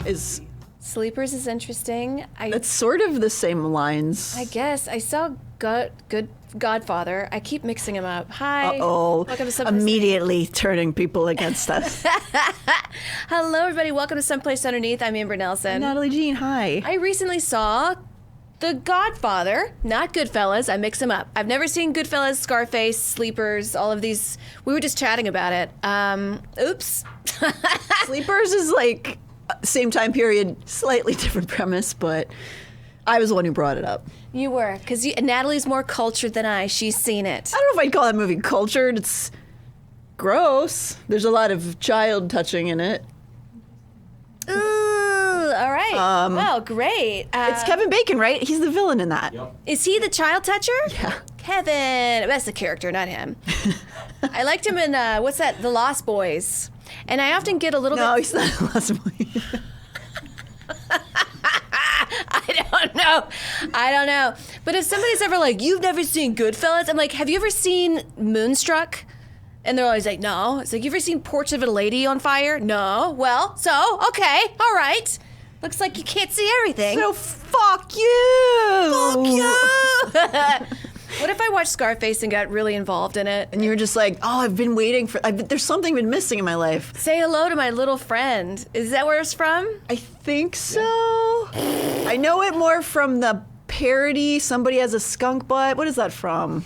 is... Sleepers is interesting. It's sort of the same lines. I guess. I saw Good Godfather. I keep mixing them up. Hi. Uh-oh. Welcome to Someplace Immediately turning people against us. Hello, everybody. Welcome to Someplace Underneath. I'm Amber Nelson. I'm Natalie Jean. Hi. I recently saw The Godfather, not Goodfellas. I mix them up. I've never seen Goodfellas, Scarface, Sleepers, all of these. We were just chatting about it. Oops. Sleepers is like same time period, slightly different premise, but I was the one who brought it up. You were, because Natalie's more cultured than I. She's seen it. I don't know if I'd call that movie cultured. It's gross. There's a lot of child touching in it. Ooh, all right. Well, great. It's Kevin Bacon, right? He's the villain in that. Yep. Is he the child toucher? Yeah. Kevin. That's the character, not him. I liked him in, what's that? The Lost Boys. And I often get a little No, bit... he's not a Lost Boy. I don't know. But if somebody's ever like, you've never seen Goodfellas? I'm like, have you ever seen Moonstruck? And they're always like, no. It's like, you ever seen Portrait of a Lady on Fire? No. Well, so, okay, all right. Looks like you can't see everything. So fuck you! Fuck you! What if I watched Scarface and got really involved in it? And you were just like, oh, I've been waiting for... there's something been missing in my life. Say hello to my little friend. Is that where it's from? I think so. I know it more from the parody, Somebody Has a Skunk Butt. What is that from?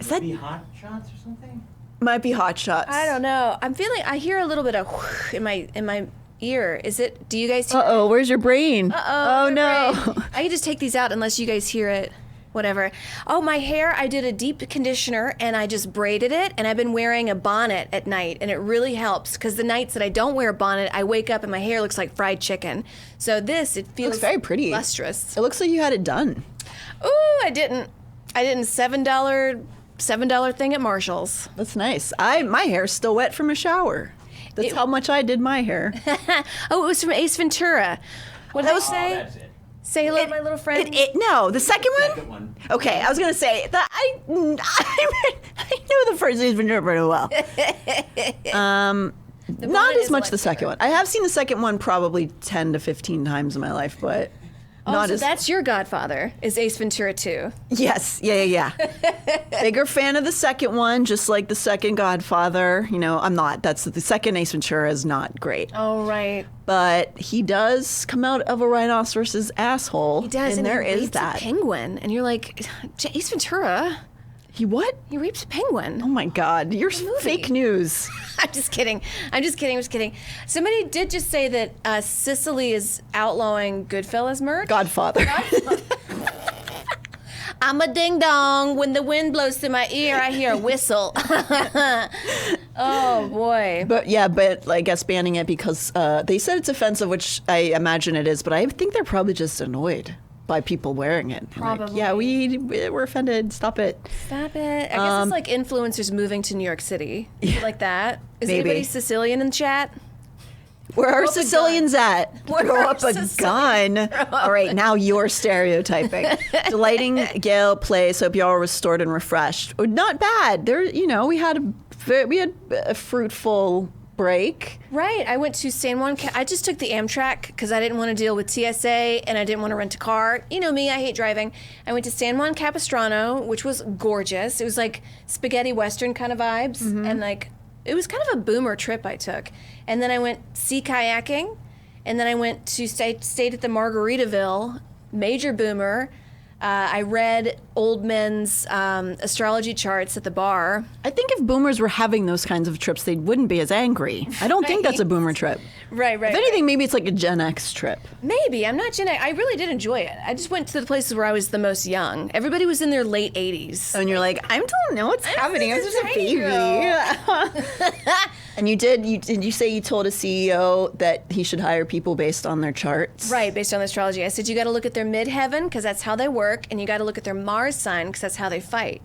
Is that Hot Shots or something? Might be Hot Shots. I don't know. I'm feeling... I hear a little bit of whoosh in my ear. Is it... Do you guys hear Uh-oh, where's your brain? Uh-oh. Oh, no. Brain. I can just take these out unless you guys hear it. Whatever. Oh, my hair, I did a deep conditioner and I just braided it, and I've been wearing a bonnet at night, and it really helps because the nights that I don't wear a bonnet, I wake up and my hair looks like fried chicken. So it feels looks very pretty. lustrous. It looks like you had it done. Ooh, I didn't. $7 thing at Marshall's. That's nice. My hair's still wet from a shower. That's how much I did my hair. Oh, it was from Ace Ventura. What did I say? That's it. Say hello to my little friend. No, the second one? Second one. Okay, I was going to say, that I know the first Ace Ventura pretty well. Not as much the second one. I have seen the second one probably 10 to 15 times in my life, but not so as... that's your Godfather, is Ace Ventura 2. Yes, yeah. Bigger fan of the second one, just like the second Godfather. You know, I'm not. The second Ace Ventura is not great. Oh, right. But he does come out of a rhinoceros's asshole. He does, and there he is rapes that. a penguin, and you're like, Ace Ventura, He what? he rapes a penguin. Oh my God, you're fake news. I'm just kidding. Somebody did just say that Sicily is outlawing Goodfellas merch. Godfather. I'm a ding dong. When the wind blows through my ear, I hear a whistle. Oh boy. But I guess banning it because they said it's offensive, which I imagine it is. But I think they're probably just annoyed by people wearing it. Probably. Like, yeah, we're offended. Stop it. Stop it. I guess it's like influencers moving to New York City. Like that. Is Maybe. anybody Sicilian in the chat? Where are up a Sicilians at? Where Throw are up a Sicilians? gun. All right, now you're stereotyping. Delighting Gale plays. Hope y'all are restored and refreshed. Not bad. We had a fruitful break. Right. I went to San Juan. I just took the Amtrak because I didn't want to deal with TSA and I didn't want to rent a car. You know me, I hate driving. I went to San Juan Capistrano, which was gorgeous. It was like spaghetti Western kind of vibes. And it was kind of a boomer trip I took. And then I went sea kayaking. And then I went to stayed at the Margaritaville, major boomer. I read old men's astrology charts at the bar. I think if boomers were having those kinds of trips, they wouldn't be as angry. I don't think that's a boomer trip. Right. If anything, maybe it's like a Gen X trip. Maybe. I'm not Gen X. I really did enjoy it. I just went to the places where I was the most young. Everybody was in their late 80s. And you're like, I don't know what's happening. I'm just a tiny baby. And did you say you told a CEO that he should hire people based on their charts? Right, based on astrology. I said you got to look at their midheaven because that's how they work, and you got to look at their Mars sign because that's how they fight.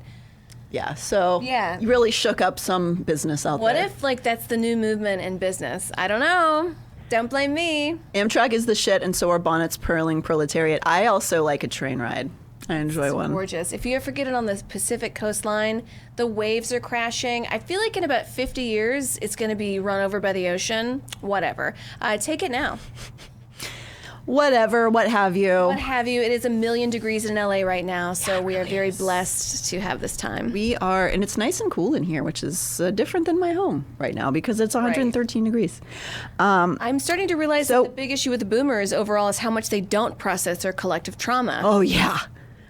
Yeah, so you really shook up some business out What there. if that's the new movement in business? I don't know. Don't blame me. Amtrak is the shit, and so are bonnets, purling proletariat. I also like a train ride. I enjoy It's one. gorgeous. If you ever get it on the Pacific coastline, the waves are crashing. I feel like in about 50 years, it's going to be run over by the ocean. Whatever. Take it now. Whatever, what have you. What have you. It is 1,000,000 degrees in LA right now, so we are very blessed to have this time. We are, and it's nice and cool in here, which is different than my home right now because it's 113 degrees. I'm starting to realize that the big issue with the boomers overall is how much they don't process their collective trauma. Oh, yeah.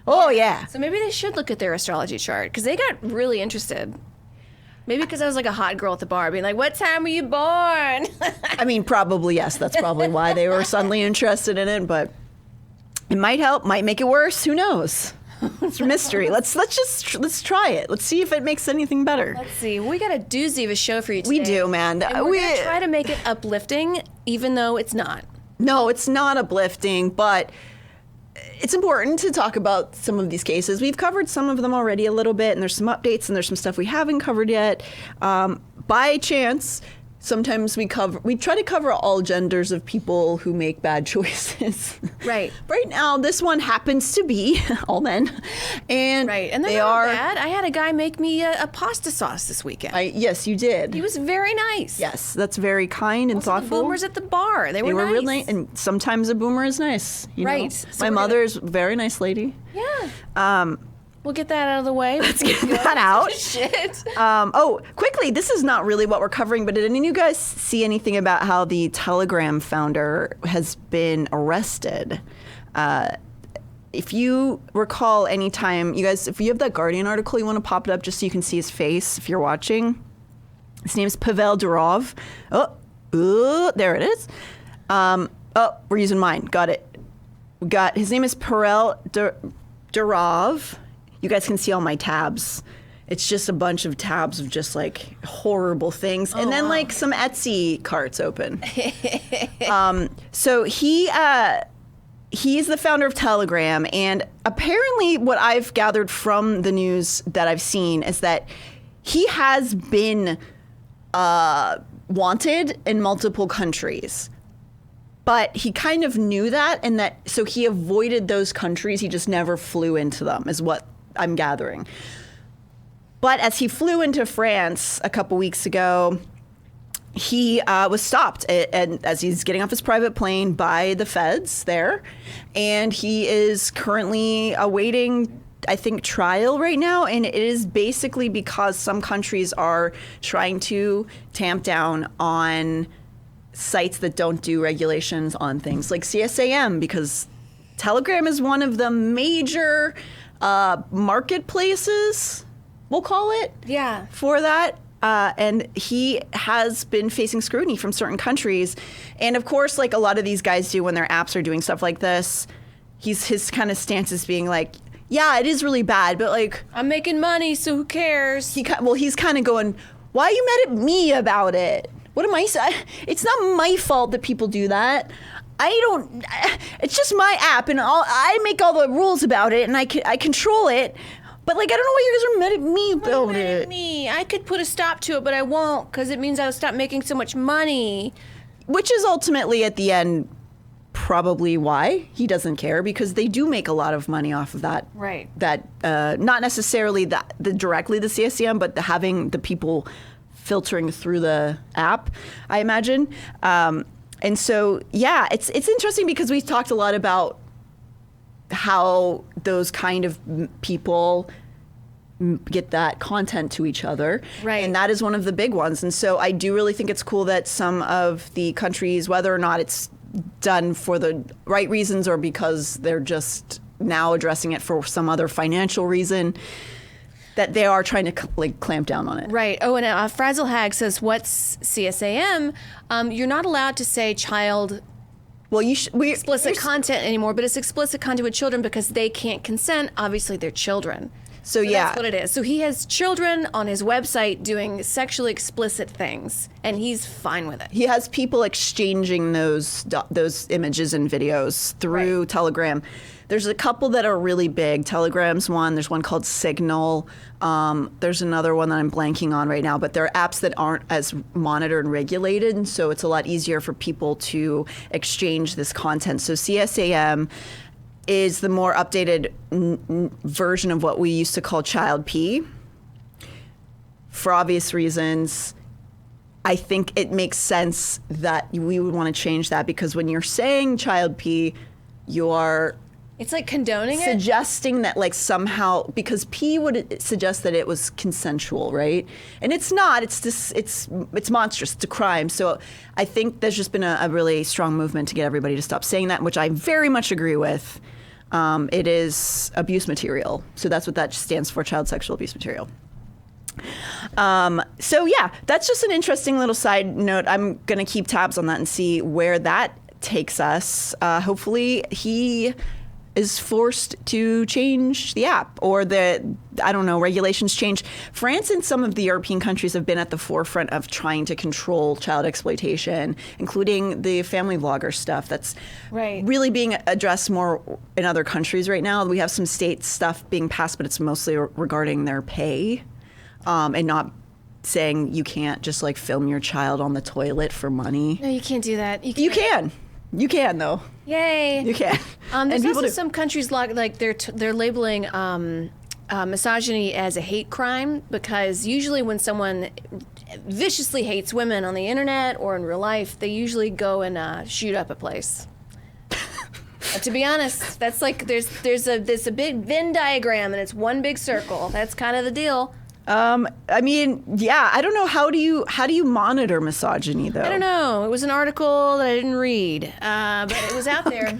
Oh, yeah. So maybe they should look at their astrology chart because they got really interested. Maybe because I was like a hot girl at the bar being like, what time were you born? I mean, probably, yes. That's probably why they were suddenly interested in it, but it might help, might make it worse. Who knows? It's a mystery. Let's try it. Let's see if it makes anything better. Let's see. We got a doozy of a show for you today. We do, man. And we're going to try to make it uplifting, even though it's not. No, it's not uplifting, but it's important to talk about some of these cases. We've covered some of them already a little bit, and there's some updates, and there's some stuff we haven't covered yet. By chance, sometimes we try to cover all genders of people who make bad choices. Right. Right now, this one happens to be all men, and And they not are bad. I had a guy make me a pasta sauce this weekend. Yes, you did. He was very nice. Yes, that's very kind and Also, thoughtful. the boomers at the bar, they were They were nice. real nice, and sometimes a boomer is nice. You know? Right. So My we're gonna- mother's a very nice lady. Yeah. We'll get that out of the way. Let's get that out. Shit. Quickly, this is not really what we're covering, but did any of you guys see anything about how the Telegram founder has been arrested? If you recall, anytime you guys, if you have that Guardian article, you want to pop it up just so you can see his face if you're watching. His name is Pavel Durov. There it is. We're using mine. Got it. His name is Pavel Durov. You guys can see all my tabs. It's just a bunch of tabs of just like horrible things. And then like some Etsy carts open. So he's the founder of Telegram. And apparently what I've gathered from the news that I've seen is that he has been wanted in multiple countries. But he kind of knew that, and so he avoided those countries. He just never flew into them, is what I'm gathering. But as he flew into France a couple weeks ago, he was stopped, and as he's getting off his private plane by the feds there, and he is currently awaiting, I think, trial right now. And it is basically because some countries are trying to tamp down on sites that don't do regulations on things like CSAM, because Telegram is one of the major marketplaces, we'll call it, for that. And he has been facing scrutiny from certain countries. And of course, like a lot of these guys do when their apps are doing stuff like this, his kind of stance is being like, yeah, it is really bad, but like, I'm making money, so who cares? He's kind of going, why are you mad at me about it? What am I saying? It's not my fault that people do that. It's just my app, and I make all the rules about it, and I control it. But like, I don't know why you guys are mad at me about it. I could put a stop to it, but I won't, because it means I'll stop making so much money. Which is ultimately, at the end, probably why he doesn't care, because they do make a lot of money off of that. Right. That not necessarily directly the CSCM, but having the people filtering through the app, I imagine. And so, yeah, it's interesting because we've talked a lot about how those kind of people get that content to each other. Right. And that is one of the big ones. And so I do really think it's cool that some of the countries, whether or not it's done for the right reasons or because they're just now addressing it for some other financial reason, that they are trying to clamp down on it. Right. Oh, and Frazzle Hag says, what's CSAM? You're not allowed to say child explicit content anymore, but it's explicit content with children because they can't consent. Obviously, they're children. So yeah. That's what it is. So he has children on his website doing sexually explicit things, and he's fine with it. He has people exchanging those images and videos through Telegram. There's a couple that are really big. Telegram's one. There's one called Signal. There's another one that I'm blanking on right now, but they're apps that aren't as monitored and regulated, and so it's a lot easier for people to exchange this content. So CSAM is the more updated version of what we used to call Child P. For obvious reasons, I think it makes sense that we would want to change that, because when you're saying Child P, you are It's like condoning it? suggesting that like somehow, because P would suggest that it was consensual, right? And it's not. It's just it's monstrous. It's a crime. So I think there's just been a really strong movement to get everybody to stop saying that, which I very much agree with. It is abuse material. So that's what that stands for, child sexual abuse material. So yeah, that's just an interesting little side note. I'm going to keep tabs on that and see where that takes us. Hopefully he is forced to change the app, or regulations change. France and some of the European countries have been at the forefront of trying to control child exploitation, including the family vlogger stuff that's really being addressed more in other countries right now. We have some state stuff being passed, but it's mostly regarding their pay, and not saying you can't just like film your child on the toilet for money. No, you can't do that. You can. You can, though. Yay. You can. There's also some countries like they're labeling misogyny as a hate crime, because usually when someone viciously hates women on the internet or in real life, they usually go and shoot up a place. To be honest, that's like there's a big Venn diagram and it's one big circle. That's kind of the deal. I mean, yeah, I don't know. How do you monitor misogyny, though? I don't know. It was an article that I didn't read, but it was out there.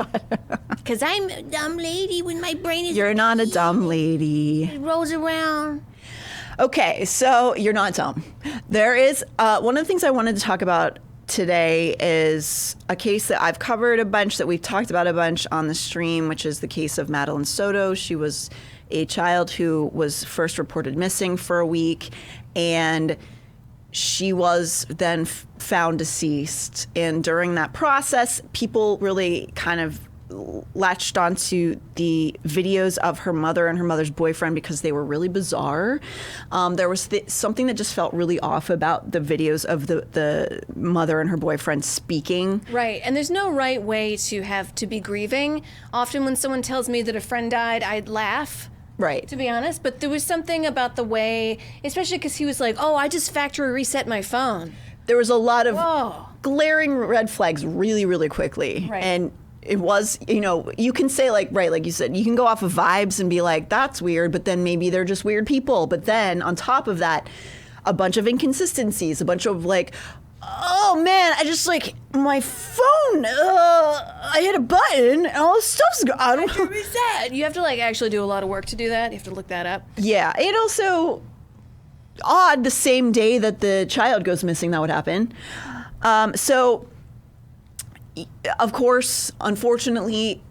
Because I'm a dumb lady when my brain is... You're not a dumb lady. It rolls around. Okay, so you're not dumb. There is... one of the things I wanted to talk about today is a case that I've covered a bunch, that we've talked about a bunch on the stream, which is the case of Madeline Soto. She was a child who was first reported missing for a week, and she was then found deceased. And during that process, people really kind of latched onto the videos of her mother and her mother's boyfriend because they were really bizarre. There was something that just felt really off about the videos of the mother and her boyfriend speaking. Right, and there's no right way to be grieving. Often when someone tells me that a friend died, I'd laugh. Right. To be honest, but there was something about the way, especially because he was like, "Oh, I just factory reset my phone." There was a lot of glaring red flags really, really quickly. Right. And it was, you can say like you said, you can go off of vibes and be like, that's weird, but then maybe they're just weird people. But then on top of that, a bunch of inconsistencies, a bunch of like, oh man, I just like my phone. I hit a button and all this stuff's gone. I don't know. Reset. You have to like actually do a lot of work to do that. You have to look that up. Yeah, it also odd the same day that the child goes missing that would happen. So, of course, unfortunately,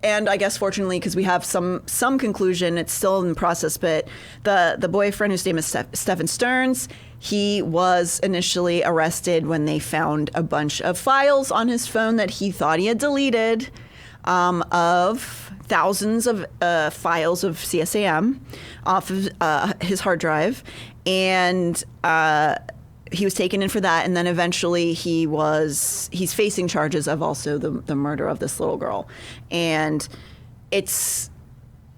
and I guess fortunately, because we have some conclusion, it's still in the process, but the boyfriend, whose name is Stephen Stearns, he was initially arrested when they found a bunch of files on his phone that he thought he had deleted, of thousands of files of CSAM off of his hard drive, and he was taken in for that, and then eventually he's facing charges of also the murder of this little girl. And it's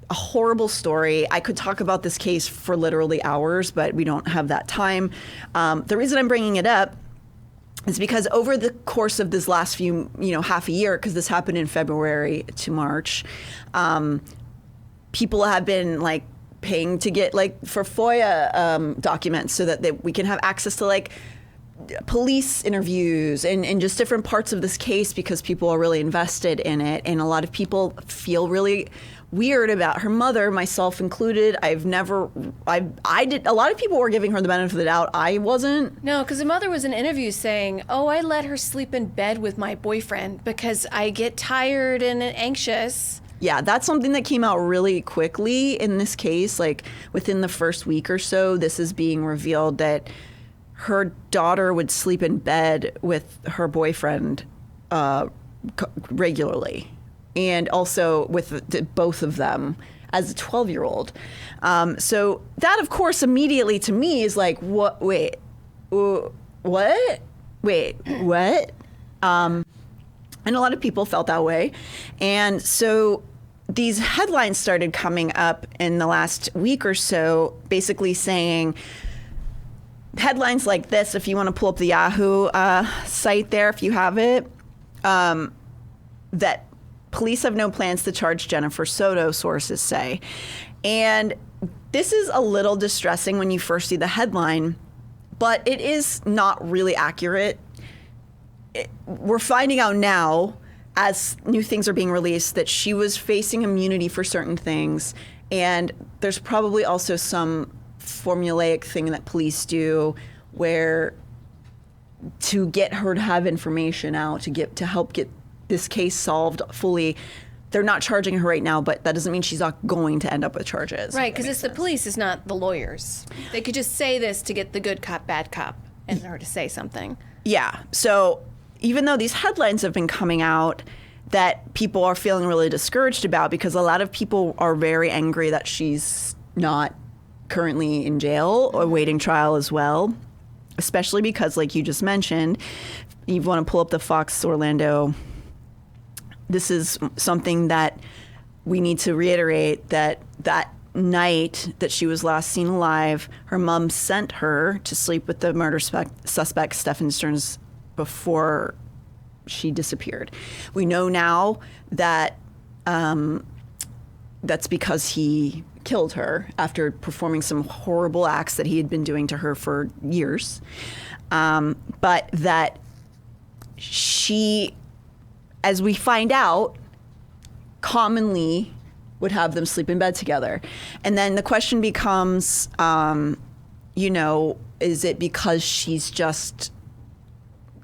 a horrible story. I could talk about this case for literally hours, but we don't have that time. The reason I'm bringing it up is because over the course of this last few, half a year, because this happened in February to March, people have been like paying to get like for FOIA documents so that we can have access to like police interviews and just different parts of this case, because people are really invested in it. And a lot of people feel really weird about her mother, myself included. I did. A lot of people were giving her the benefit of the doubt. I wasn't. No, because the mother was in an interview saying, "Oh, I let her sleep in bed with my boyfriend because I get tired and anxious." Yeah, that's something that came out really quickly in this case. Like within the first week or so, this is being revealed that her daughter would sleep in bed with her boyfriend regularly, and also with both of them as a 12-year-old. So that, of course, immediately to me is like, what? Wait, what? Wait, what? And a lot of people felt that way. And so these headlines started coming up in the last week or so, basically saying headlines like this, if you want to pull up the Yahoo site there, if you have it, that police have no plans to charge Jennifer Soto, sources say. And this is a little distressing when you first see the headline, but it is not really accurate. We're finding out now, as new things are being released, that she was facing immunity for certain things. And there's probably also some formulaic thing that police do where to get her to have information out, to help get this case solved fully, they're not charging her right now, but that doesn't mean she's not going to end up with charges. Right, because it's the police, it's not the lawyers. They could just say this to get the good cop, bad cop, and her to say something. Yeah. So even though these headlines have been coming out that people are feeling really discouraged about, because a lot of people are very angry that she's not currently in jail or awaiting trial as well, especially because, like you just mentioned, you want to pull up the Fox Orlando. This is something that we need to reiterate, that night that she was last seen alive, her mom sent her to sleep with the murder suspect, Stephen Stearns, before she disappeared. We know now that that's because he killed her after performing some horrible acts that he had been doing to her for years. But that she, as we find out, commonly would have them sleep in bed together. And then the question becomes, is it because she's just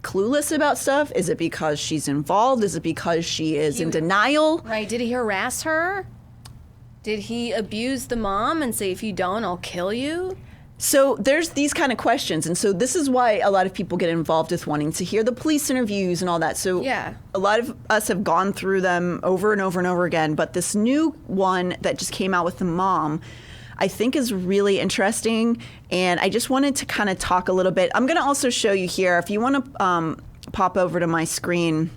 clueless about stuff? Is it because she's involved? Is it because she is in denial? Right. Did he harass her? Did he abuse the mom and say, if you don't, I'll kill you? So there's these kind of questions. And so this is why a lot of people get involved with wanting to hear the police interviews and all that. So yeah, a lot of us have gone through them over and over and over again. But this new one that just came out with the mom, I think is really interesting. And I just wanted to kind of talk a little bit. I'm going to also show you here, if you want to pop over to my screen,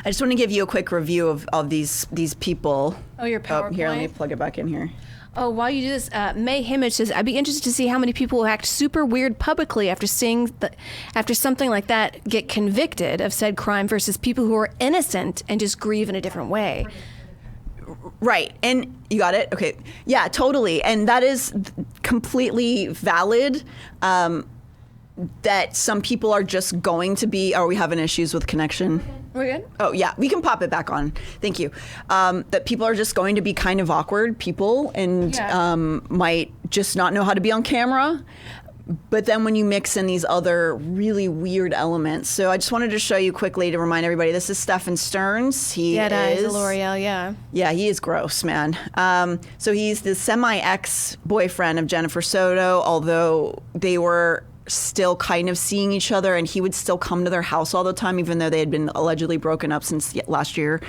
I just want to give you a quick review of these people. Oh, your PowerPoint? Here, let me plug it back in here. Oh, while you do this, May Himmage says, I'd be interested to see how many people will act super weird publicly after after something like that get convicted of said crime versus people who are innocent and just grieve in a different way. Right. And you got it? Okay. Yeah, totally. And that is completely valid. That some people are just going to be, are we having issues with connection? We're good? Oh, yeah. We can pop it back on. Thank you. That people are just going to be kind of awkward people and might just not know how to be on camera. But then when you mix in these other really weird elements. So I just wanted to show you quickly to remind everybody, this is Stephen Stearns. He is L'Oreal, yeah. Yeah, he is gross, man. So he's the semi-ex-boyfriend of Jennifer Soto, although they were still kind of seeing each other, and he would still come to their house all the time, even though they had been allegedly broken up since last year.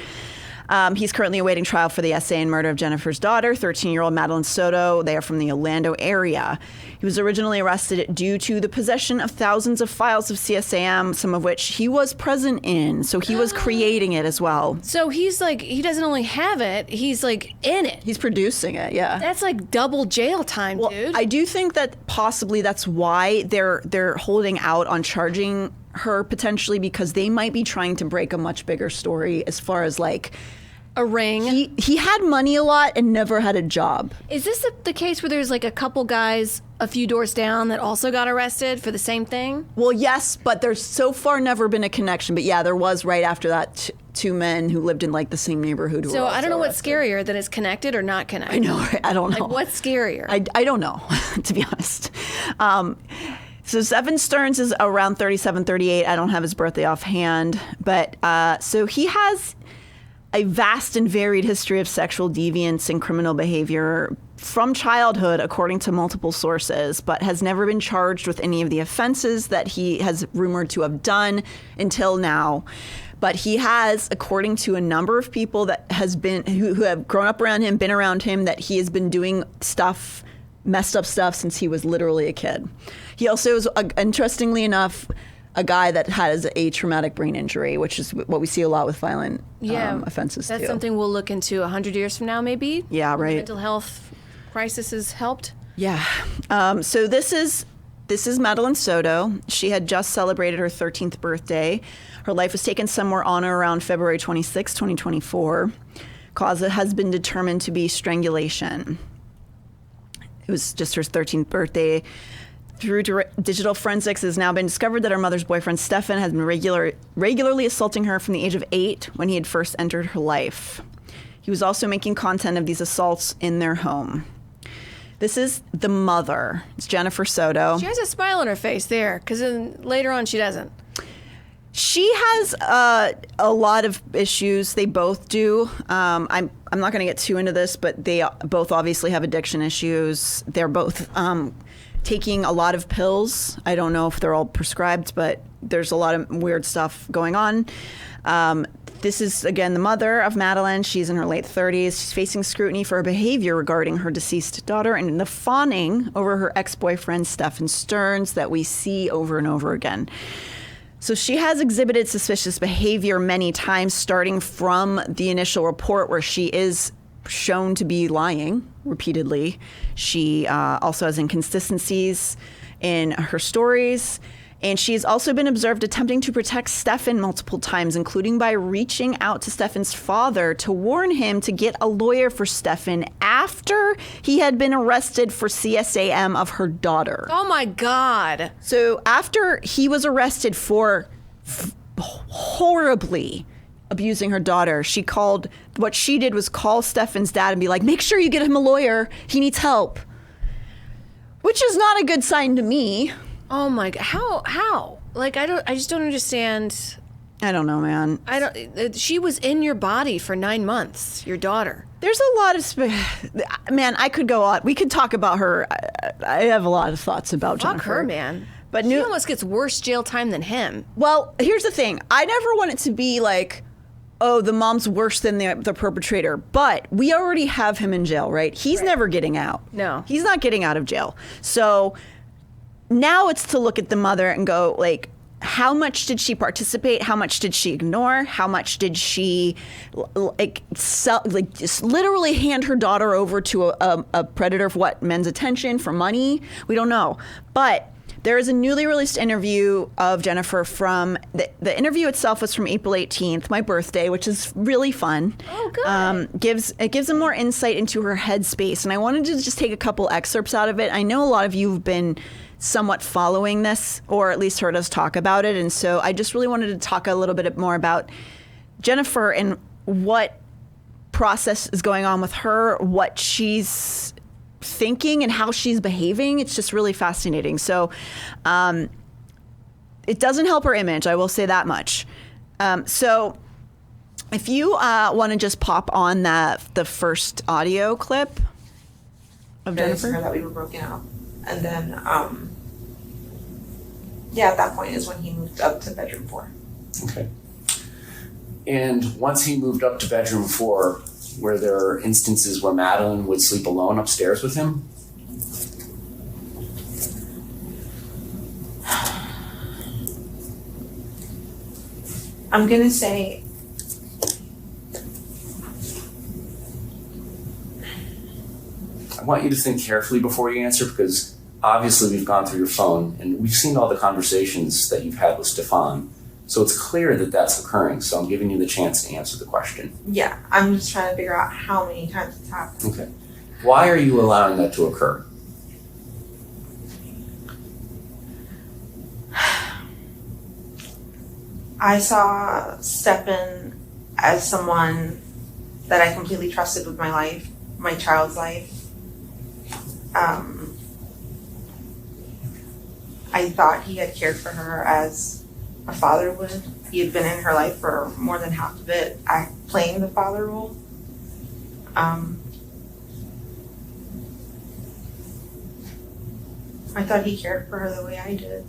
He's currently awaiting trial for the essay and murder of Jennifer's daughter, 13-year-old Madeline Soto. They are from the Orlando area. He was originally arrested due to the possession of thousands of files of CSAM, some of which he was present in. So he was creating it as well. So he's like, he doesn't only have it, he's like in it. He's producing it, yeah. That's like double jail time, dude. I do think that possibly that's why they're holding out on charging her potentially, because they might be trying to break a much bigger story as far as like a ring. He had money a lot and never had a job. Is this the case where there's like a couple guys a few doors down that also got arrested for the same thing? Well, yes, but there's so far never been a connection. But yeah, there was right after that two men who lived in like the same neighborhood. So I don't know what's scarier, that it's connected or not connected. I know, right? I don't know. Like, what's scarier? I don't know, to be honest. So Stephen Stearns is around 37, 38. I don't have his birthday offhand. But so he has a vast and varied history of sexual deviance and criminal behavior from childhood, according to multiple sources, but has never been charged with any of the offenses that he has rumored to have done until now. But he has, according to a number of people that has been who have grown up around him, been around him, that he has been doing stuff, messed up stuff, since he was literally a kid. He also is, interestingly enough, a guy that has a traumatic brain injury, which is what we see a lot with violent offenses That's too. something we'll look into 100 years from now, maybe. Yeah, when the right. mental health crisis has helped. Yeah. So this is Madeline Soto. She had just celebrated her 13th birthday. Her life was taken somewhere on or around February 26, 2024. Cause has been determined to be strangulation. It was just her 13th birthday. Through digital forensics, it has now been discovered that her mother's boyfriend, Stefan, has been regularly assaulting her from the age of 8 when he had first entered her life. He was also making content of these assaults in their home. This is the mother. It's Jennifer Soto. She has a smile on her face there, because later on she doesn't. She has a lot of issues. They both do. I'm not going to get too into this, but they both obviously have addiction issues. They're both taking a lot of pills. I don't know if they're all prescribed, but there's a lot of weird stuff going on. This is, again, the mother of Madeline. She's in her late 30s. She's facing scrutiny for her behavior regarding her deceased daughter and the fawning over her ex-boyfriend, Stefan Stearns, that we see over and over again. So she has exhibited suspicious behavior many times, starting from the initial report where she is shown to be lying repeatedly. She also has inconsistencies in her stories. And she's also been observed attempting to protect Stefan multiple times, including by reaching out to Stefan's father to warn him to get a lawyer for Stefan after he had been arrested for CSAM of her daughter. Oh my God. So after he was arrested for horribly abusing her daughter, what she did was call Stefan's dad and be like, make sure you get him a lawyer. He needs help. Which is not a good sign to me. Oh my God. How? Like, I just don't understand. I don't know, man. She was in your body for 9 months, your daughter. There's a lot of, man, I could go on. We could talk about her. I have a lot of thoughts about Fuck Jennifer. her, man. But she almost gets worse jail time than him. Well, here's the thing. I never want it to be like, oh, the mom's worse than the perpetrator. But we already have him in jail, right? He's never getting out. No. He's not getting out of jail. So now it's to look at the mother and go, like, how much did she participate? How much did she ignore? How much did she just literally hand her daughter over to a predator for what? Men's attention, for money? We don't know. But there is a newly released interview of Jennifer from the interview itself was from April 18th, my birthday, which is really fun. Oh, good. It gives them more insight into her headspace. And I wanted to just take a couple excerpts out of it. I know a lot of you have been somewhat following this, or at least heard us talk about it. And so I just really wanted to talk a little bit more about Jennifer and what process is going on with her, what she's thinking and how she's behaving. It's just really fascinating. So it doesn't help her image, I will say that much. So if you want to just pop on the first audio clip of Jennifer. That we were broken up. And then, at that point is when he moved up to bedroom 4. Okay. And once he moved up to bedroom 4, were there instances where Madeline would sleep alone upstairs with him? I'm gonna say I want you to think carefully before you answer, because obviously we've gone through your phone and we've seen all the conversations that you've had with Stefan. So it's clear that that's occurring. So I'm giving you the chance to answer the question. yeah, I'm just trying to figure out how many times it's happened. Okay. Why are you allowing that to occur? I saw Stefan as someone that I completely trusted with my life, my child's life. I thought he had cared for her as a father would. He had been in her life for more than half of it, playing the father role. I thought he cared for her the way I did.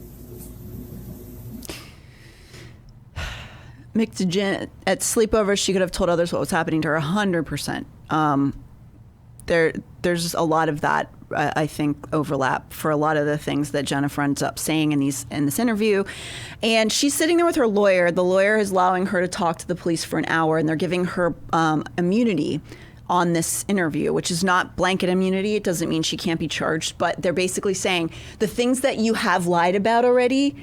Mick to Jen at sleepovers, she could have told others what was happening to her 100%. there's a lot of that, I think, overlap for a lot of the things that Jennifer ends up saying in this interview. And she's sitting there with her lawyer. The lawyer is allowing her to talk to the police for an hour, and they're giving her immunity on this interview, which is not blanket immunity. It doesn't mean she can't be charged, but they're basically saying the things that you have lied about already,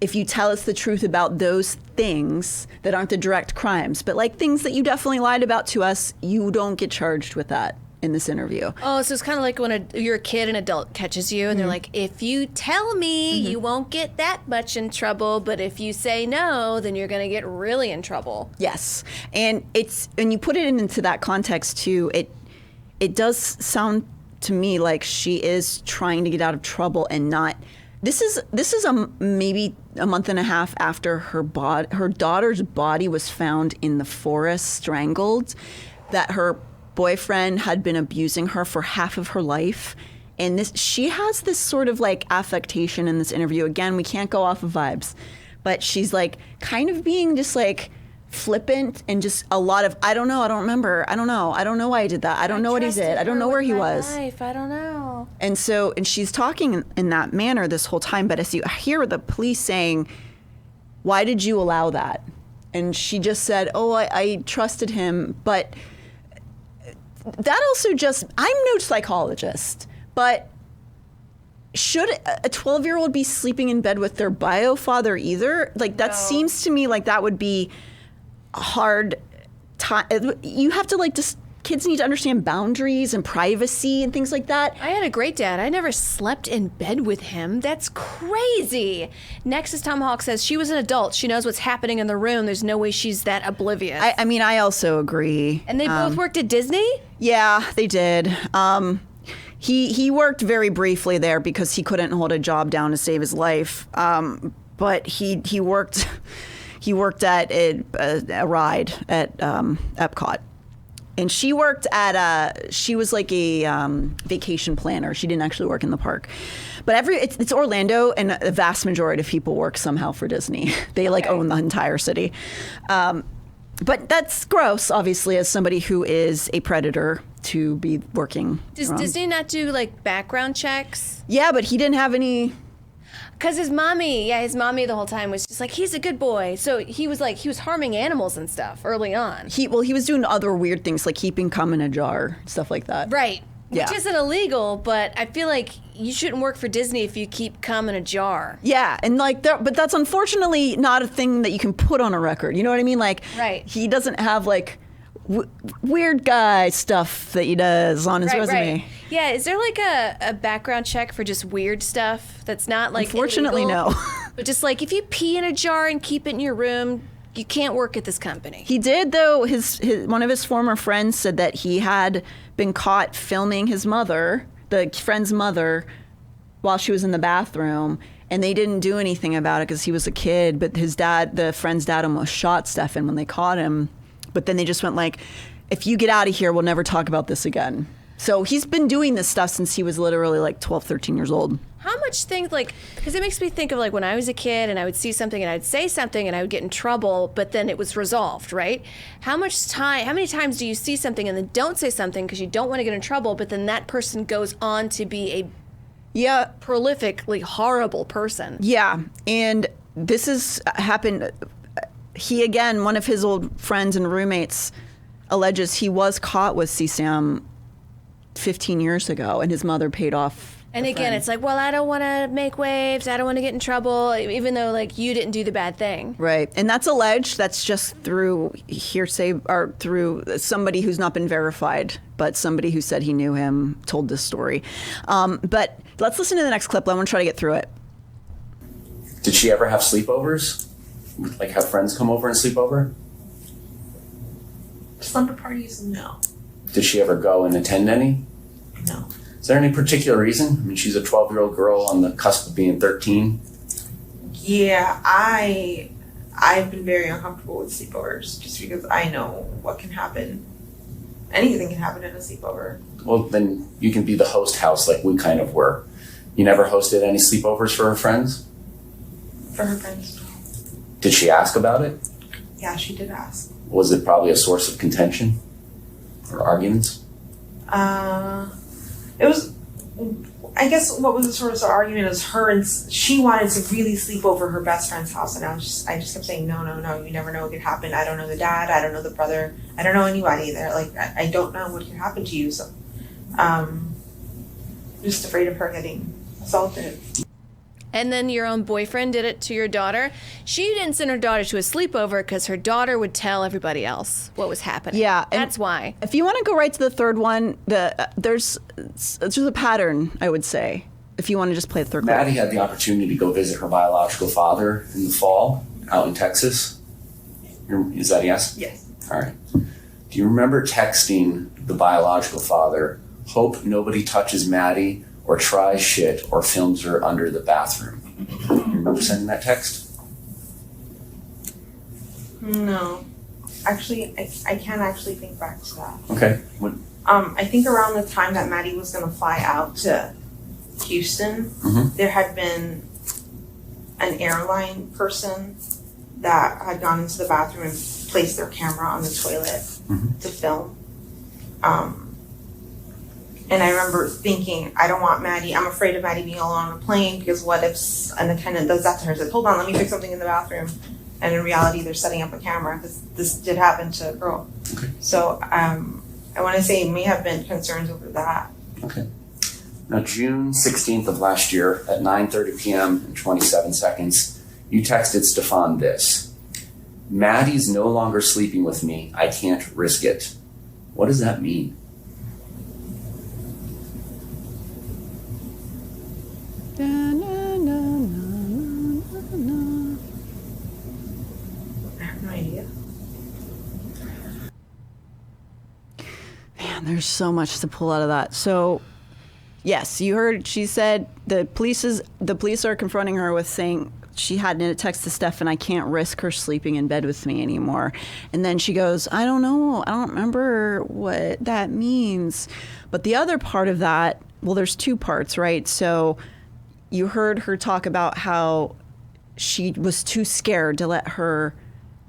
if you tell us the truth about those things that aren't the direct crimes, but like things that you definitely lied about to us, you don't get charged with that in this interview. Oh, so it's kind of like when you're a kid, an adult catches you, and they're like, if you tell me, you won't get that much in trouble, but if you say no, then you're going to get really in trouble. Yes. And you put it into that context too, it does sound to me like she is trying to get out of trouble and not. This is maybe a month and a half after her daughter's body was found in the forest, strangled, that her boyfriend had been abusing her for half of her life. And she has this sort of like affectation in this interview. Again, we can't go off of vibes, but she's like kind of being just like flippant and just a lot of, I don't know, I don't remember, I don't know why I did that, I don't know what he did, I don't know where he was. Life. I don't know. And she's talking in that manner this whole time, but as you hear the police saying, why did you allow that? And she just said, oh, I trusted him, but that also just, I'm no psychologist, but should a 12-year-old be sleeping in bed with their bio father either? Like, that seems to me like that would be a hard time. You have to, like, just, kids need to understand boundaries and privacy and things like that. I had a great dad. I never slept in bed with him. That's crazy. Next is Tomahawk says she was an adult. She knows what's happening in the room. There's no way she's that oblivious. I mean, I also agree. And they both worked at Disney? Yeah, they did. He worked very briefly there because he couldn't hold a job down to save his life. But he worked at a ride at Epcot. And she worked she was like a vacation planner. She didn't actually work in the park. But it's Orlando, and a vast majority of people work somehow for Disney. They like own the entire city. But that's gross, obviously, as somebody who is a predator to be working. Does Disney not do like background checks? Yeah, but he didn't have any. Because his mommy the whole time was just like, he's a good boy. So he was harming animals and stuff early on. He was doing other weird things like keeping cum in a jar, stuff like that. Right. Yeah. Which isn't illegal, but I feel like you shouldn't work for Disney if you keep cum in a jar. Yeah, and like, but that's unfortunately not a thing that you can put on a record. You know what I mean? Like, right. He doesn't have like weird guy stuff that he does on his resume. Right. Yeah, is there like a background check for just weird stuff that's not like Unfortunately, illegal? no. But just like if you pee in a jar and keep it in your room, you can't work at this company. He did, though. His one of his former friends said that he had been caught filming his mother, the friend's mother, while she was in the bathroom, and they didn't do anything about it because he was a kid. But his dad, the friend's dad, almost shot Stefan when they caught him. But then they just went like, if you get out of here, we'll never talk about this again. So he's been doing this stuff since he was literally like 12, 13 years old. How much things, like, because it makes me think of like when I was a kid and I would see something and I'd say something and I would get in trouble, but then it was resolved, right? How many times do you see something and then don't say something because you don't want to get in trouble, but then that person goes on to be a prolifically horrible person? Yeah, and this has happened. One of his old friends and roommates alleges he was caught with CSAM 15 years ago, and his mother paid off. And again, it's like, well, I don't want to make waves. I don't want to get in trouble, even though like you didn't do the bad thing. Right. And that's alleged. That's just through hearsay or through somebody who's not been verified, but somebody who said he knew him told this story. But let's listen to the next clip. I want to try to get through it. Did she ever have sleepovers? Like have friends come over and sleep over? Slumber parties, no. Did she ever go and attend any? No. Is there any particular reason? I mean, she's a 12-year-old girl on the cusp of being 13. Yeah, I've been very uncomfortable with sleepovers just because I know what can happen. Anything can happen in a sleepover. Well, then you can be the host house like we kind of were. You never hosted any sleepovers for her friends? For her friends, no. Did she ask about it? Yeah, she did ask. Was it probably a source of contention or arguments? it was, I guess what was the sort of argument is her and she wanted to really sleep over her best friend's house, and I just kept saying no, you never know what could happen. I don't know the dad, I don't know the brother, I don't know anybody there. Like I don't know what could happen to you. So, just afraid of her getting assaulted. And then your own boyfriend did it to your daughter. She didn't send her daughter to a sleepover because her daughter would tell everybody else what was happening. Yeah, that's why. If you want to go right to the third one, there's a pattern, I would say. If you want to just play the third one. Maddie had the opportunity to go visit her biological father in the fall out in Texas. Is that a yes? Yes. All right. Do you remember texting the biological father, "Hope nobody touches Maddie or tries shit or films her under the bathroom"? You remember sending that text? No. Actually, I can't actually think back to that. Okay. I think around the time that Maddie was going to fly out to Houston, there had been an airline person that had gone into the bathroom and placed their camera on the toilet to film. And I remember thinking, I don't want Maddie, I'm afraid of Maddie being alone on a plane, because what if an attendant does that to her? I said, hold on, let me fix something in the bathroom. And in reality, they're setting up a camera. This did happen to a girl. Okay. So I want to say may have been concerns over that. Okay. Now, June 16th of last year at 9:30 p.m. and 27 seconds, you texted Stefan this: "Maddie's no longer sleeping with me. I can't risk it." What does that mean? I have no idea. Man, there's so much to pull out of that. So, yes, you heard she said the police are confronting her with saying she had in a text to Stefan, "I can't risk her sleeping in bed with me anymore." And then she goes, "I don't know. I don't remember what that means." But the other part of that, well, there's two parts, right? So you heard her talk about how she was too scared to let her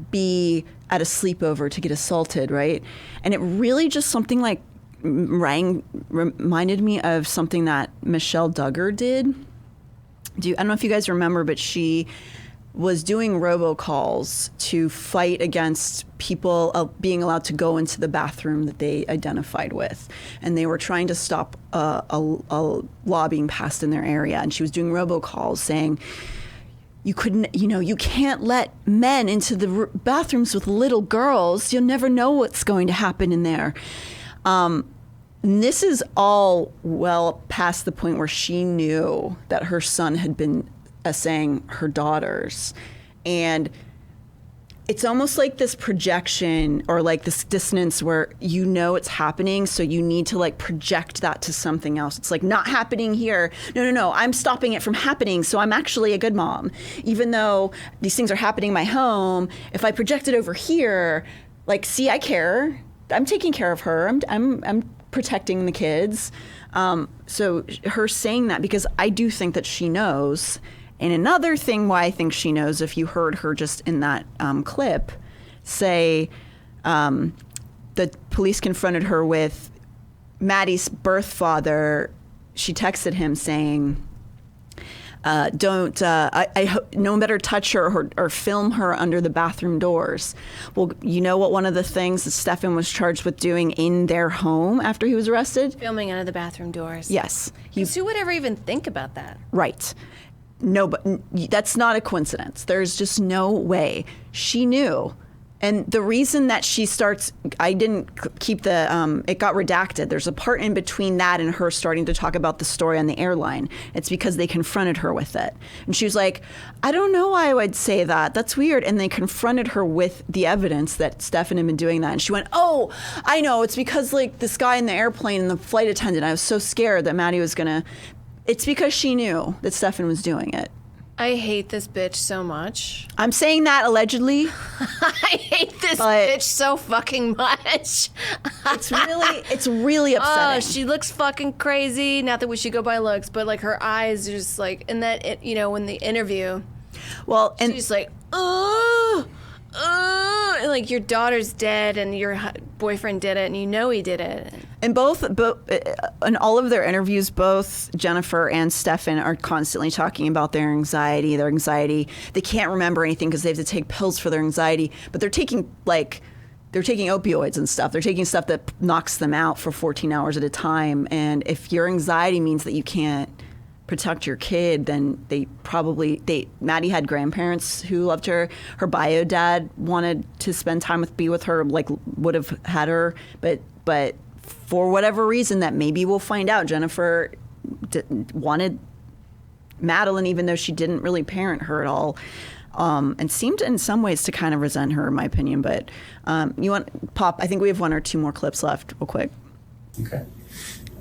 be at a sleepover to get assaulted, right? And it really just something like reminded me of something that Michelle Duggar did. I don't know if you guys remember, but she was doing robocalls to fight against people being allowed to go into the bathroom that they identified with. And they were trying to stop a law being passed in their area. And she was doing robocalls saying, you can't let men into the bathrooms with little girls. You'll never know what's going to happen in there. And this is all well past the point where she knew that her son had been saying her daughters. And it's almost like this projection or like this dissonance where you know it's happening, so you need to like project that to something else. It's like not happening here. No, I'm stopping it from happening, so I'm actually a good mom. Even though these things are happening in my home, if I project it over here, like, see, I care. I'm taking care of her. I'm protecting the kids. So her saying that, because I do think that she knows. And another thing why I think she knows, if you heard her just in that clip say the police confronted her with Maddie's birth father, she texted him saying, no one better touch her or film her under the bathroom doors. Well, you know what one of the things that Stefan was charged with doing in their home after he was arrested? Filming under the bathroom doors. Yes. Who would ever even think about that? Right. No, but that's not a coincidence. There's just no way. She knew. And the reason that she starts, I didn't keep it got redacted. There's a part in between that and her starting to talk about the story on the airline. It's because they confronted her with it. And she was like, I don't know why I would say that. That's weird. And they confronted her with the evidence that Stefan had been doing that. And she went, oh, I know. It's because like this guy in the airplane and the flight attendant, I was so scared that Maddie was going to. It's because she knew that Stefan was doing it. I hate this bitch so much. I'm saying that allegedly. I hate this bitch so fucking much. It's really upsetting. Oh, she looks fucking crazy. Not that we should go by looks, but like her eyes are just like, in that, in the interview. Well, and she's like, and like your daughter's dead and your boyfriend did it and you know he did it. And in all of their interviews, both Jennifer and Stefan are constantly talking about their anxiety. They can't remember anything because they have to take pills for their anxiety, but they're taking opioids and stuff. They're taking stuff that knocks them out for 14 hours at a time. And if your anxiety means that you can't protect your kid, then Maddie had grandparents who loved her. Her bio dad wanted to spend time be with her, like would have had her, but for whatever reason that maybe we'll find out, Jennifer wanted Madeline, even though she didn't really parent her at all. And seemed in some ways to kind of resent her, in my opinion. But you want, Pop, I think we have one or two more clips left real quick. Okay.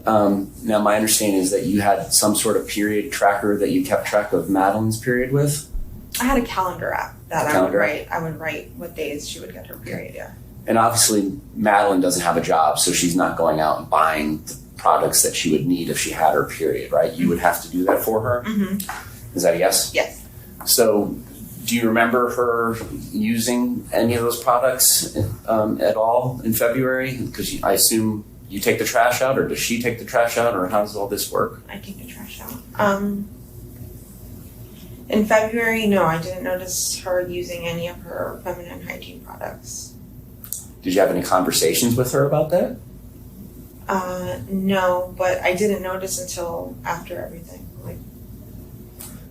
Now, my understanding is that you had some sort of period tracker that you kept track of Madeline's period with? I had a calendar app that I would write what days she would get her period, yeah. And obviously, Madeline doesn't have a job, so she's not going out and buying the products that she would need if she had her period, right? You would have to do that for her? Mm-hmm. Is that a yes? Yes. So, do you remember her using any of those products at all in February? Because I assume you take the trash out, or does she take the trash out, or how does all this work? I take the trash out. In February, no, I didn't notice her using any of her feminine hygiene products. Did you have any conversations with her about that? No, but I didn't notice until after everything.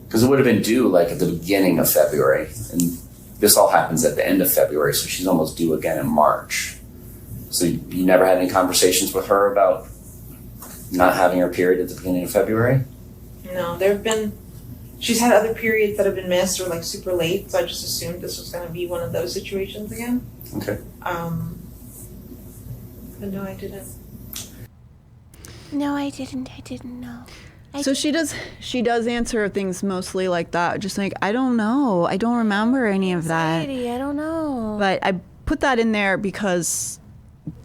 Because it would have been due like at the beginning of February, and this all happens at the end of February, so she's almost due again in March. So you never had any conversations with her about not having her period at the beginning of February? No, she's had other periods that have been missed or like super late, so I just assumed this was going to be one of those situations again. Okay. But no, I didn't. No, I didn't know. So she does answer things mostly like that, just like, I don't know, I don't remember any of that. Anxiety, I don't know. But I put that in there because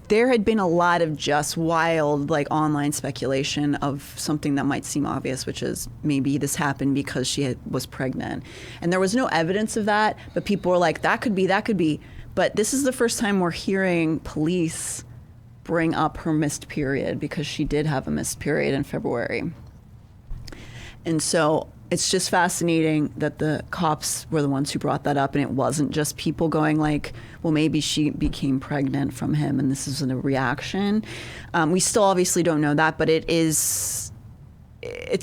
there had been a lot of just wild, like, online speculation of something that might seem obvious, which is maybe this happened because she was pregnant. And there was no evidence of that, but people were like, that could be. But this is the first time we're hearing police bring up her missed period, because she did have a missed period in February. And so it's just fascinating that the cops were the ones who brought that up, and it wasn't just people going like, well, maybe she became pregnant from him and this is a reaction. We still obviously don't know that, but it's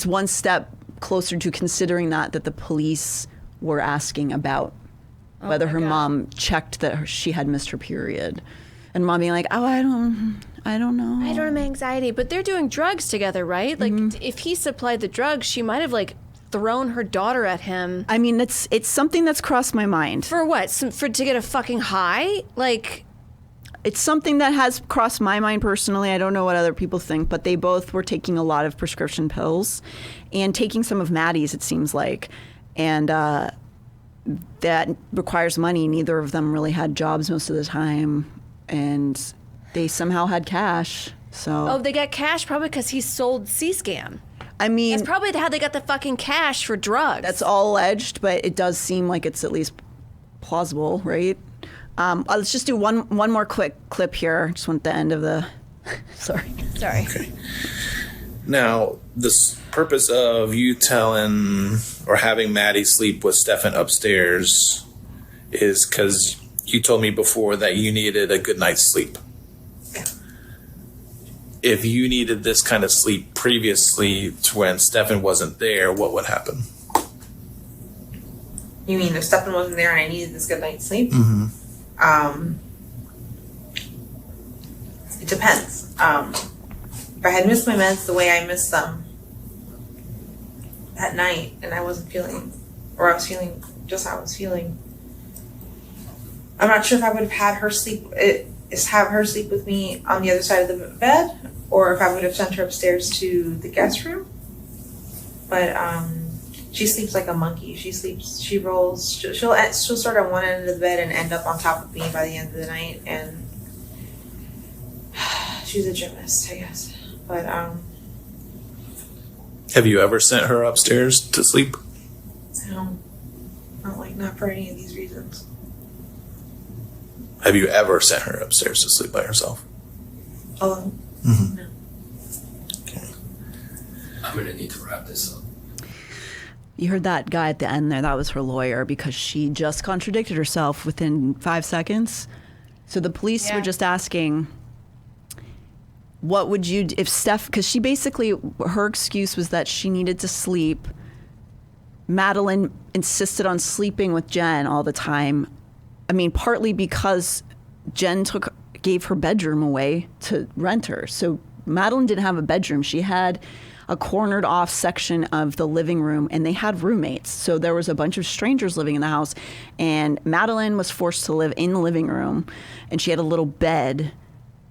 one step closer to considering that the police were asking about whether her mom checked that she had missed her period. And mom being like, oh, I don't know. I don't have anxiety, but they're doing drugs together, right? Like, if he supplied the drugs, she might have like thrown her daughter at him. I mean, it's something that's crossed my mind. For what? To get a fucking high? Like, it's something that has crossed my mind personally. I don't know what other people think, but they both were taking a lot of prescription pills and taking some of Maddie's, it seems like. And that requires money. Neither of them really had jobs most of the time. And they somehow had cash. So they got cash probably because he sold C-Scam. I mean, that's probably how they got the fucking cash for drugs. That's all alleged, but it does seem like it's at least plausible, right? Let's just do one more quick clip here. Just want the end of the. Sorry. Okay. Now, the purpose of you telling or having Maddie sleep with Stefan upstairs is because you told me before that you needed a good night's sleep. Yeah. If you needed this kind of sleep previously to when Stefan wasn't there, what would happen? You mean if Stefan wasn't there and I needed this good night's sleep? Mm-hmm. It depends. If I had missed my meds the way I missed them that night and I wasn't feeling, or I was feeling just how I was feeling, I'm not sure if I would have had her have her sleep with me on the other side of the bed, or if I would have sent her upstairs to the guest room. But she sleeps like a monkey. She rolls. She'll start on one end of the bed and end up on top of me by the end of the night. And she's a gymnast, I guess. But have you ever sent her upstairs to sleep? No, not for any of these reasons. Have you ever sent her upstairs to sleep by herself? Okay. I'm going to need to wrap this up. You heard that guy at the end there. That was her lawyer because she just contradicted herself within 5 seconds. So the police were just asking, what would you do if Steph, because she basically, her excuse was that she needed to sleep. Madeline insisted on sleeping with Jen all the time. I mean, partly because Jen gave her bedroom away to rent her. So Madeline didn't have a bedroom. She had a cornered off section of the living room, and they had roommates. So there was a bunch of strangers living in the house, and Madeline was forced to live in the living room, and she had a little bed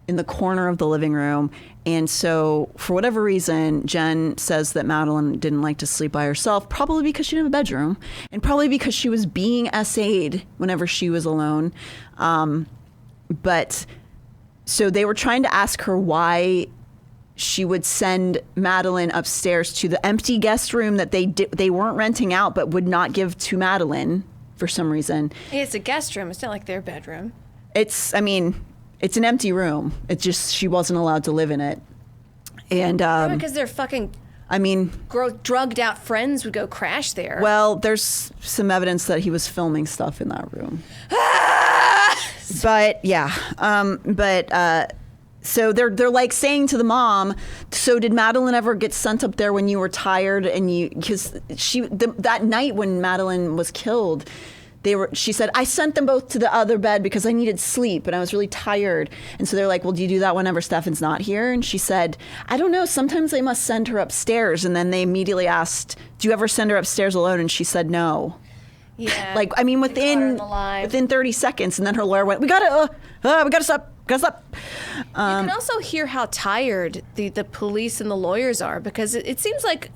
in the corner of the living room. And so for whatever reason, Jen says that Madeline didn't like to sleep by herself, probably because she didn't have a bedroom, and probably because she was being SA'd whenever she was alone. But so they were trying to ask her why she would send Madeline upstairs to the empty guest room that they weren't renting out, but would not give to Madeline for some reason. Hey, it's a guest room. It's not like their bedroom. It's an empty room. It's just she wasn't allowed to live in it. And Because their fucking drugged out friends would go crash there. well, there's some evidence that he was filming stuff in that room. But yeah, so they're like saying to the mom, so did Madeline ever get sent up there when you were tired? And because that night when Madeline was killed, she said, I sent them both to the other bed because I needed sleep and I was really tired. And so they're like, well, do you do that whenever Stefan's not here? And she said, I don't know. Sometimes they must send her upstairs. And then they immediately asked, do you ever send her upstairs alone? And she said, no. Yeah. Like, I mean, within 30 seconds. And then her lawyer went, we gotta stop. You can also hear how tired the police and the lawyers are, because it seems like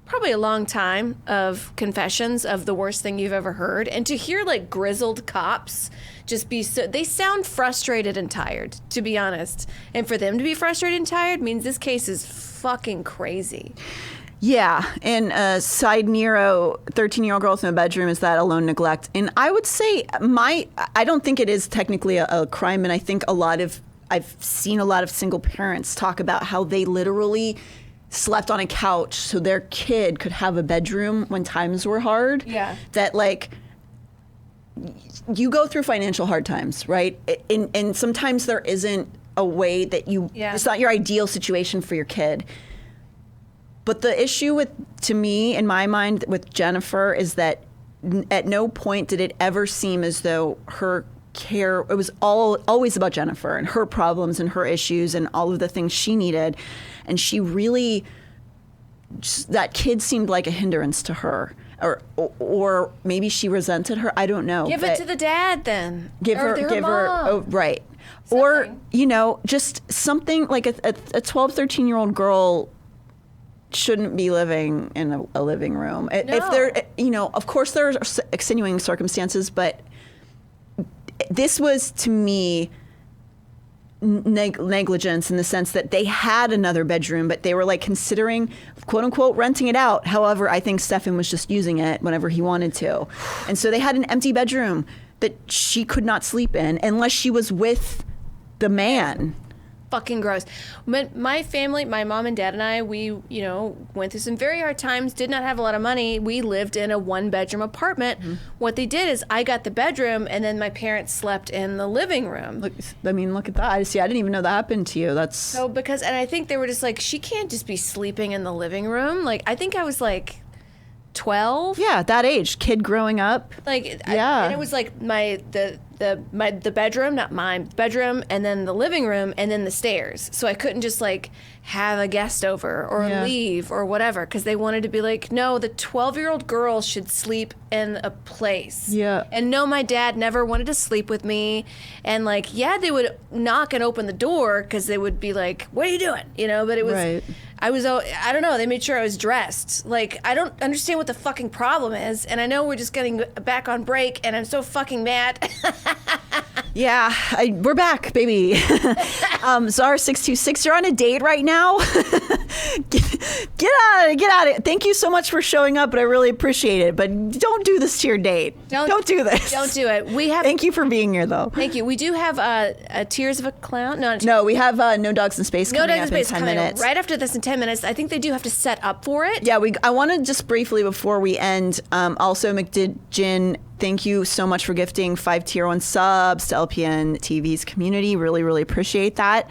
probably a long time of confessions of the worst thing you've ever heard. And to hear like grizzled cops just be they sound frustrated and tired, to be honest. And for them to be frustrated and tired means this case is fucking crazy. Yeah, and side Nero, 13-year-old girls in a bedroom, is that alone neglect? And I would say I don't think it is technically a crime, and I think I've seen a lot of single parents talk about how they literally slept on a couch so their kid could have a bedroom when times were hard. Yeah. That like, you go through financial hard times, right? And sometimes there isn't a way that it's not your ideal situation for your kid. But the issue to me, in my mind, with Jennifer is that at no point did it ever seem as though her care, it was always about Jennifer and her problems and her issues and all of the things she needed. And she really, that kid seemed like a hindrance to her. Or maybe she resented her. I don't know. Give it to the dad then. Give her. Oh, right. Something. Or, just something like a 12, 13-year-old girl shouldn't be living in a living room. No. If there, of course there are extenuating circumstances, but this was, to me, negligence in the sense that they had another bedroom, but they were like considering, quote unquote, renting it out. However, I think Stefan was just using it whenever he wanted to. And so they had an empty bedroom that she could not sleep in unless she was with the man. Fucking gross. My family, my mom and dad and I, we, went through some very hard times, did not have a lot of money. We lived in a 1-bedroom apartment. Mm-hmm. What they did is I got the bedroom and then my parents slept in the living room. Look at that. I didn't even know that happened to you. That's so and I think they were just like, she can't just be sleeping in the living room. Like, I think I was like 12. Yeah, that age, kid growing up. Like, yeah. And it was like the bedroom, not mine, bedroom, and then the living room, and then the stairs. So I couldn't just like have a guest over or leave or whatever, because they wanted to be like, no, the 12-year-old girl should sleep in a place. Yeah. And no, my dad never wanted to sleep with me. And like, they would knock and open the door because they would be like, what are you doing? But it was, right. I don't know, they made sure I was dressed. Like, I don't understand what the fucking problem is. And I know we're just getting back on break and I'm so fucking mad. Yeah, we're back, baby. Zara626, you're on a date right now. Get out of it. Thank you so much for showing up, but I really appreciate it. But don't do this to your date. Don't do this. Don't do it. Thank you for being here, though. Thank you. We do have a Tears of a Clown. No, we have No Dogs in Space coming up in 10 minutes. Right after this in 10 minutes. I think they do have to set up for it. Yeah, I want to just briefly before we end, also McDidgeon, thank you so much for gifting 5 tier 1 subs to LPN TV's community. Really, really appreciate that.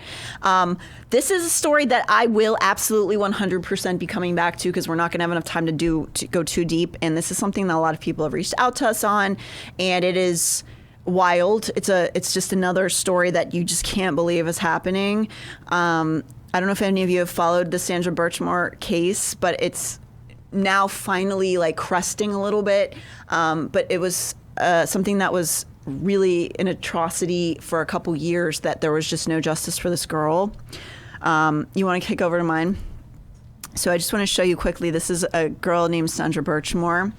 This is a story that I will absolutely 100% be coming back to because we're not going to have enough time to go too deep. And this is something that a lot of people have reached out to us on, and it is wild. It's just another story that you just can't believe is happening. I don't know if any of you have followed the Sandra Birchmore case, but it's now finally like cresting a little bit. But it was something that was really an atrocity for a couple years, that there was just no justice for this girl. You want to kick over to mine? So I just want to show you quickly. This is a girl named Sandra Birchmore.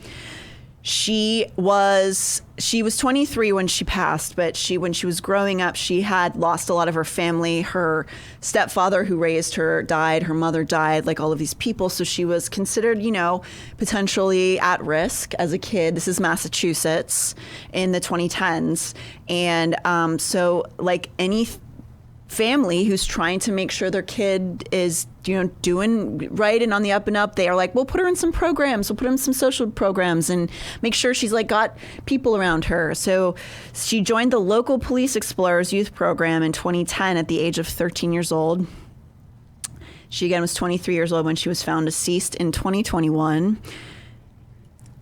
She was 23 when she passed, but when she was growing up, she had lost a lot of her family. Her stepfather who raised her died. Her mother died, like all of these people. So she was considered, potentially at risk as a kid. This is Massachusetts in the 2010s. And so like any family who's trying to make sure their kid is doing right and on the up and up, they are like, we'll put her in some programs, we'll put her in some social programs and make sure she's like got people around her. So she joined the local Police Explorers youth program in 2010 at the age of 13 years old. She again was 23 years old when she was found deceased in 2021.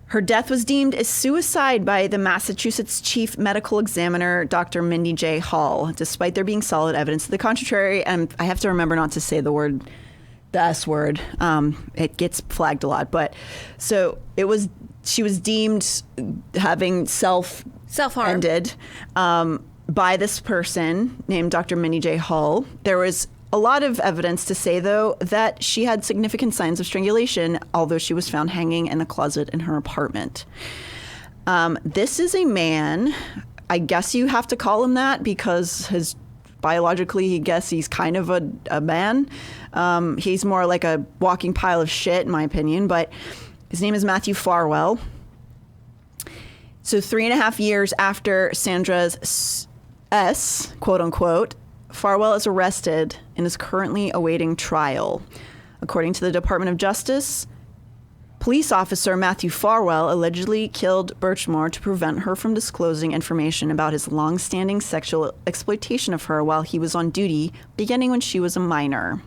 Her death was deemed a suicide by the Massachusetts Chief Medical Examiner, Dr. Mindy J. Hall, despite there being solid evidence to the contrary. And I have to remember not to say the S word. It gets flagged a lot. But so she was deemed having self-harm ended by this person named Dr. Mindy J. Hall. There was a lot of evidence to say, though, that she had significant signs of strangulation, although she was found hanging in a closet in her apartment. This is a man, I guess you have to call him that because biologically, I guess he's kind of a man. He's more like a walking pile of shit, in my opinion, but his name is Matthew Farwell. So 3.5 years after Sandra's quote unquote, Farwell is arrested and is currently awaiting trial. According to the Department of Justice, police officer Matthew Farwell allegedly killed Birchmore to prevent her from disclosing information about his long-standing sexual exploitation of her while he was on duty, beginning when she was a minor.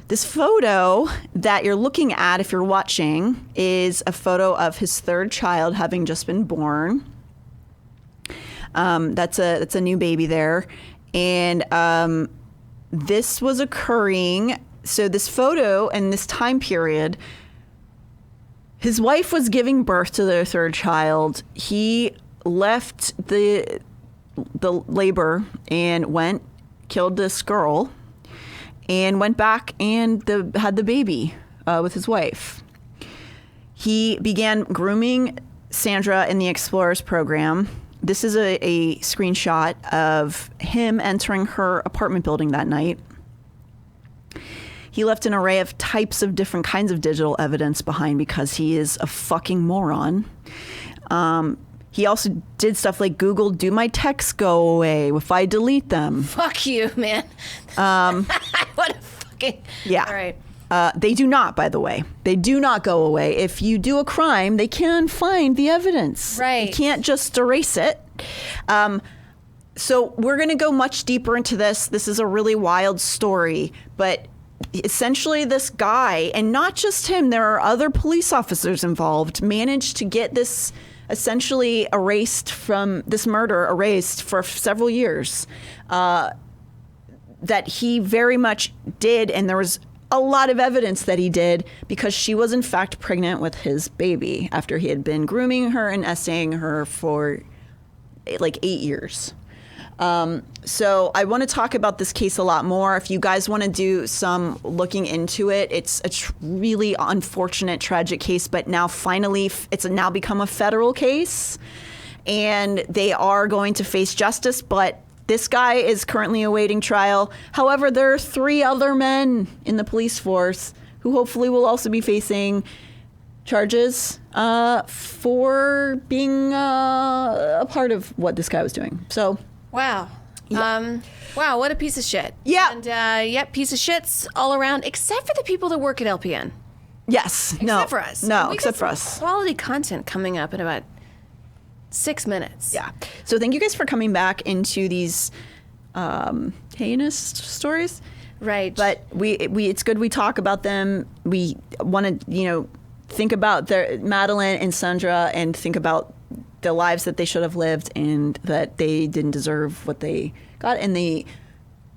This photo that you're looking at, if you're watching, is a photo of his third child having just been born. That's a new baby there. And this was occurring, so this photo and this time period, his wife was giving birth to their third child. He left the labor and killed this girl, and went back and had the baby with his wife. He began grooming Sandra in the Explorers program. This is a screenshot of him entering her apartment building that night. He left an array of types of different kinds of digital evidence behind because he is a fucking moron. He also did stuff like Google, do my texts go away if I delete them? Fuck you, man. What a fucking... Yeah. All right. They do not, by the way. They do not go away. If you do a crime, they can find the evidence. Right. You can't just erase it. So we're going to go much deeper into this. This is a really wild story, but essentially this guy, and not just him, there are other police officers involved, managed to get this essentially erased for several years. That he very much did, and there was a lot of evidence that he did, because she was in fact pregnant with his baby after he had been grooming her and essaying her for like 8 years. So I want to talk about this case a lot more. If you guys want to do some looking into it, it's a really unfortunate, tragic case, but now finally it's now become a federal case. and they are going to face justice, but this guy is currently awaiting trial. However, there are 3 other men in the police force who hopefully will also be facing charges for being a part of what this guy was doing. So, Wow. Wow, what a piece of shit. Yeah. And piece of shits all around, except for the people that work at LPN. yes, no, Except for us. no, We except got for some us. Quality content coming up in about 6 minutes. Yeah. So thank you guys for coming back into these heinous stories. Right. But we it's good we talk about them. We want to think about Madeline and Sandra and think about the lives that they should have lived and that they didn't deserve what they got, and they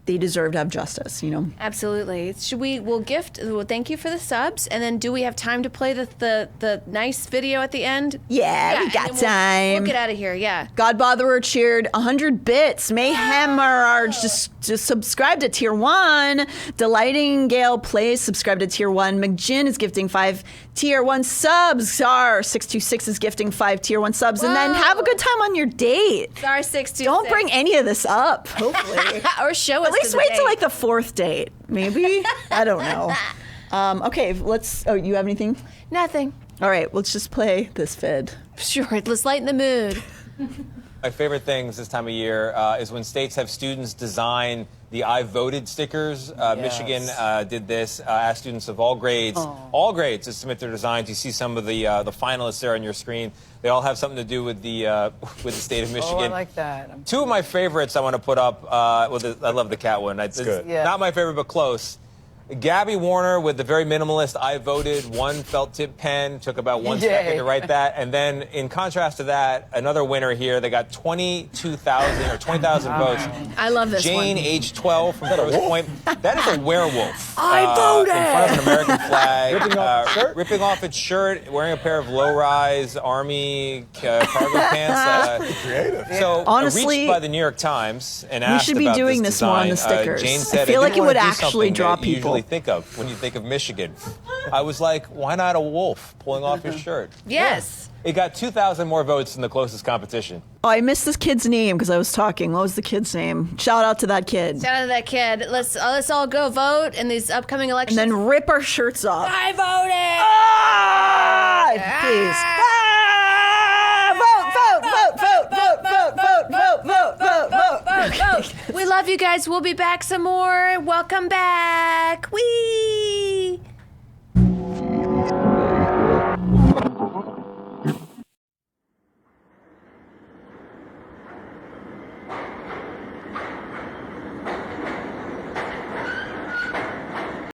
deserve to have justice. Absolutely. We'll thank you for the subs, and then do we have time to play the nice video at the end? Yeah, we got and then time. We'll get out of here. Yeah. God Botherer cheered 100 bits. Mayhemmer just subscribed to tier 1. Delighting Gale Plays subscribed to tier 1. McGinn is gifting 5 tier 1 subs. Star626 is gifting 5 tier 1 subs. And then have a good time on your date. Star 626. Don't bring any of this up, hopefully. or show us. At least to the wait date. till like the 4th date, maybe. I don't know. Okay, let's. Oh, you have anything? Nothing. All right, let's just play this vid. Sure. Let's lighten the mood. My favorite things this time of year is when states have students design the I voted stickers. Michigan did this, asked students of all grades to submit their designs. You see some of the finalists there on your screen. They all have something to do with the state of Michigan. Oh, I like that. 2 of my favorites I want to put up. I love the cat one. It's good. Yeah. Not my favorite, but close. Gabby Warner with the very minimalist I voted 1 felt tip pen. Took about 1 second to write that. And then in contrast to that, another winner here. They got 22,000 or 20,000 votes. I love this Jane, one. age 12 from Grosse Point. That is a werewolf. I voted! In front of an American flag. Ripping off its shirt, wearing a pair of low-rise army cargo pants. Creative. So, Honestly, reached by the New York Times and we asked should be about doing this this more on the design. stickers. Jane said, I feel like it didn't would wanna do actually something draw that you people. usually think of when you think of Michigan. I was like, why not a wolf pulling off his shirt? Yes. It got 2,000 more votes than the closest competition. Oh, I missed this kid's name because I was talking. What was the kid's name? Shout out to that kid. Shout out to that kid. Let's all go vote in these upcoming elections. And then rip our shirts off. I voted. Please. Vote. We love you guys. We'll be back some more. Welcome back. Wee.